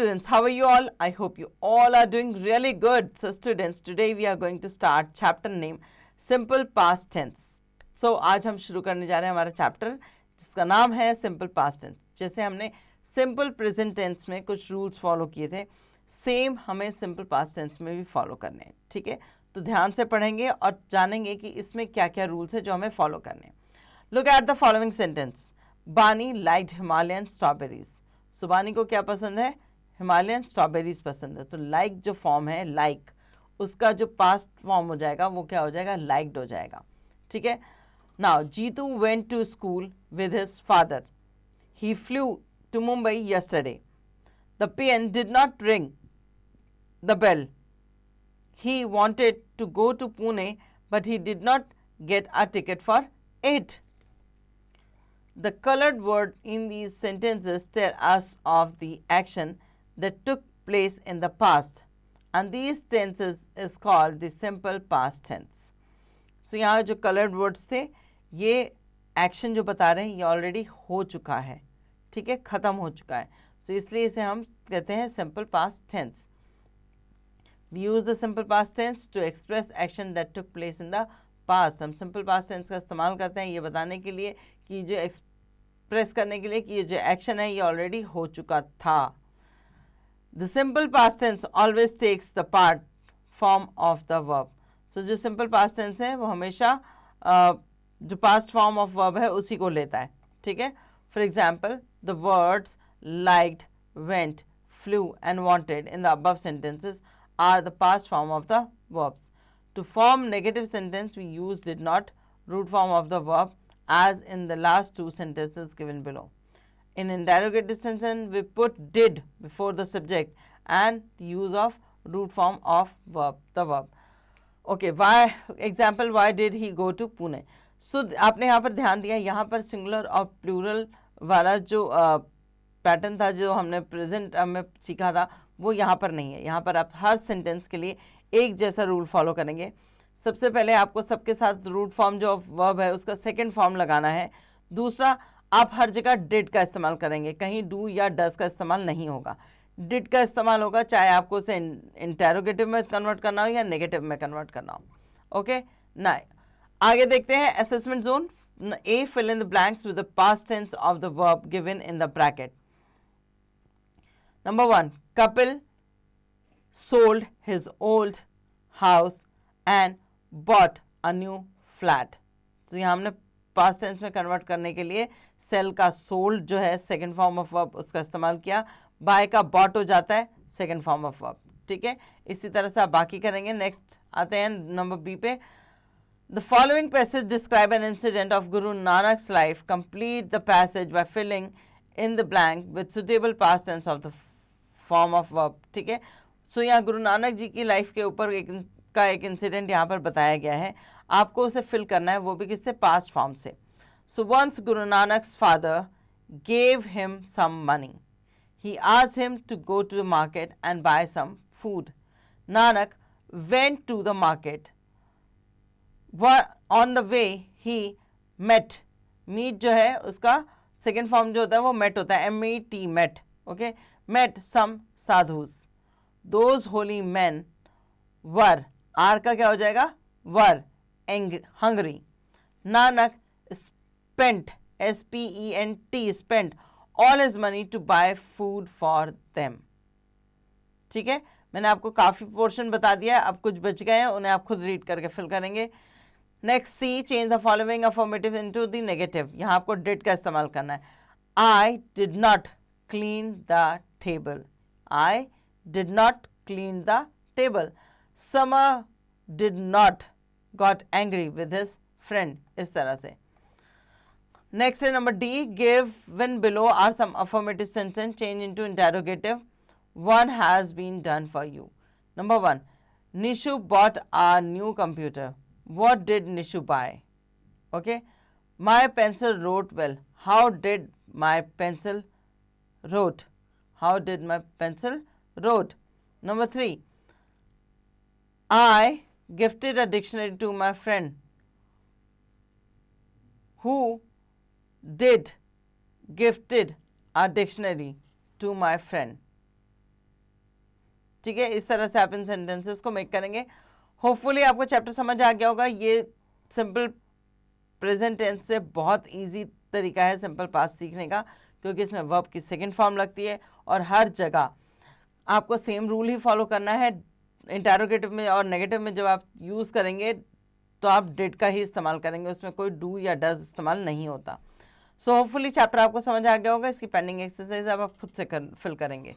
students, how are you all? I hope you all are doing really good. So students, today we are going to start chapter name Simple Past Tense. So आज हम शुरू करने जा रहे हैं हमारा chapter जिसका नाम है सिंपल पास्ट टेंस. जैसे हमने सिंपल प्रेजेंट टेंस में कुछ रूल्स फॉलो किए थे, सेम हमें सिंपल पास्ट टेंस में भी फॉलो करने हैं. ठीक है, तो ध्यान से पढ़ेंगे और जानेंगे कि इसमें क्या क्या रूल्स है जो हमें फॉलो करने हैं. Look at the following sentence. बानी लाइक्ड हिमालयन स्ट्रॉबेरीज. सुबानी को क्या पसंद है? हिमालयन स्ट्रॉबेरीज पसंद है. तो लाइक जो फॉर्म है लाइक, उसका जो पास्ट फॉर्म हो जाएगा वो क्या हो जाएगा? लाइक्ड हो जाएगा. ठीक है. Now Jitu went to school with his father. He flew to Mumbai yesterday. The peon did not ring the bell. He wanted to go to Pune but he did not get a ticket for it. The colored word in these sentences tell us of the action that took place in the past, and these tenses is called the simple past tense. So यहाँ जो colored words थे, ये action जो बता रहे हैं ये already हो चुका है. ठीक है, ख़त्म हो चुका है. So इसलिए इसे हम कहते हैं simple past tense. We use the simple past tense to express action that took place in the past. हम simple past tense का इस्तेमाल करते हैं ये बताने के लिए कि जो एक्सप्रेस करने के लिए कि ये जो एक्शन है ये ऑलरेडी हो चुका था. The simple past tense always takes the part form of the verb. So जो simple past tense है वो हमेशा जो past form of verb है उसी को लेता है. ठीक है. For example, the words liked, went, flew and wanted in the above sentences are the past form of the verbs. To form negative sentence, we use did not, root form of the verb, as in the last two sentences given below. In interrogative sentence, we put did before the subject and the use of root form of verb, the verb. Okay, why example, why did he go to Pune? So आपने यहाँ पर ध्यान दिया, यहाँ पर singular और plural वाला जो पैटर्न था जो हमने प्रेजेंट में सीखा था वो यहाँ पर नहीं है. यहाँ पर आप हर सेंटेंस के लिए एक जैसा रूल फॉलो करेंगे. सबसे पहले आपको सबके साथ रूट फॉर्म जो वर्ब है उसका सेकंड फॉर्म लगाना है. दूसरा, आप हर जगह डिड का इस्तेमाल करेंगे, कहीं डू या डस का इस्तेमाल नहीं होगा. डिड का इस्तेमाल होगा चाहे आपको उसे इंटेरोगेटिव में कन्वर्ट करना हो या नेगेटिव में कन्वर्ट करना हो. ओके ना, आगे देखते हैं assessment zone. A, fill in the blanks with the past tense of the verb given in the bracket. Number 1, Kapil sold his old house and bought a new flat. So यहाँ हमने past tense में convert करने के लिए sell का sold जो है second form of verb उसका इस्तेमाल किया. buy का bought हो जाता है second form of verb. ठीक है, इसी तरह से आप बाकी करेंगे. नेक्स्ट आते हैं नंबर बी पे. The following passage describe an incident of Guru Nanak's life. Complete the passage by filling in the blank with suitable past tense of the form of verb. ठीक है, सो यहाँ गुरु नानक जी की लाइफ के ऊपर एक इंसिडेंट यहाँ पर बताया गया है. आपको उसे फिल करना है, वो भी किससे? पास्ट फॉर्म से. So once Guru नानक's father gave him some money. He asked him to go to the market and buy some food. Nanak went to the market. On the way he met. meet जो है उसका second form जो होता है वो met होता है, MET met. Okay, met some sadhus. Those holy men were, are का क्या हो जाएगा? were hungry. Nanak spent, SPENT, spent all his money to buy food for them. ठीक है, मैंने आपको काफ़ी पोर्शन बता दिया है, अब कुछ बच गए हैं उन्हें आप खुद रीड करके फिल करेंगे. Next C, change the following affirmative into the negative. यहाँ आपको डिड का इस्तेमाल करना है. I did not clean the table. I did not clean the table. Samar did not got angry with his friend. इस तरह से. नेक्स्ट है number D. Given below are some affirmative sentence change into interrogative. One has been done for you. Number 1, Nishu bought a new computer. What did Nishu buy? Okay, my pencil wrote well. How did my pencil wrote? How did my pencil wrote? Number 3, I gifted a dictionary to my friend. Who did gifted a dictionary to my friend? ठीक है, इस तरह से आप इन sentences को make करेंगे। Hopefully आपको chapter समझ आ गया होगा। ये सिंपल प्रेजेंट टेंस से बहुत इजी तरीका है सिंपल पास्ट सीखने का, क्योंकि इसमें वर्ब की सेकंड फॉर्म लगती है और हर जगह आपको सेम रूल ही फॉलो करना है। इंटरोगेटिव में और नेगेटिव में जब आप यूज़ करेंगे तो आप डिड का ही इस्तेमाल करेंगे, उसमें कोई डू या डज इस्तेमाल नहीं होता। सो होपफुली चैप्टर आपको समझ आ गया होगा। इसकी पेंडिंग एक्सरसाइज अब आप खुद से फिल करेंगे।